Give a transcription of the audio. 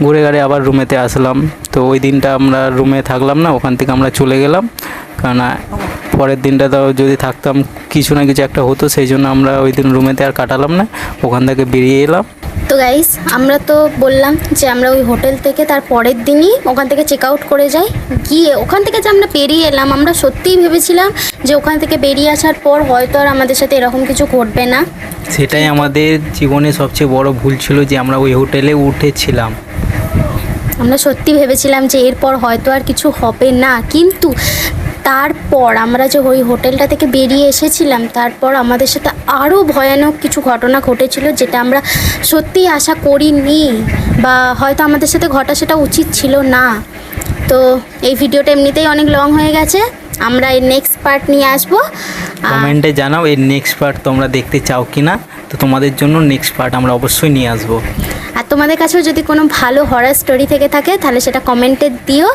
ঘুরে ঘাড়ে আবার রুমেতে আসলাম। তো ওই দিনটা আমরা রুমে থাকলাম না, ওখান থেকে আমরা চলে গেলাম, কারণ পরের দিনটা তো যদি থাকতাম কিছু না কিছু একটা হতো, সেই জন্য আমরা ওই দিন রুমেতে আর কাটালাম না, ওখান থেকে বেরিয়ে এলাম। তো গাইস, আমরা তো বললাম যে আমরা ওই হোটেল থেকে তার পরের দিনই ওখান থেকে চেক আউট করে যাই। গিয়ে ওখান থেকে যে আমরা বেরিয়ে এলাম, আমরা সত্যিই ভেবেছিলাম যে ওখান থেকে বেরিয়ে আসার পর হয়তো আর আমাদের সাথে এরকম কিছু ঘটবে না। সেটাই আমাদের জীবনে সবচেয়ে বড় ভুল ছিল যে আমরা ওই হোটেলে উঠেছিলাম। আমরা সত্যি ভেবেছিলাম যে এরপর হয়তো আর কিছু হবে না, কিন্তু তারপর আমরা যে ওই হোটেলটা থেকে বেরিয়ে এসেছিলাম, তারপর আমাদের সাথে আরও ভয়ানক কিছু ঘটনা ঘটেছিল, যেটা আমরা সত্যিই আশা করিনি, বা হয়তো আমাদের সাথে ঘটা সেটা উচিত ছিল না। তো এই ভিডিওটা এমনিতেই অনেক লং হয়ে গেছে, আমরা এর নেক্সট পার্ট নিয়ে আসবো। কমেন্টে জানাও এর নেক্সট পার্ট তোমরা দেখতে চাও কি না, তো তোমাদের জন্য নেক্সট পার্ট আমরা অবশ্যই নিয়ে আসবো। আর তোমাদের কাছেও যদি কোনো ভালো হরর স্টোরি থেকে থাকে তাহলে সেটা কমেন্টে দিও।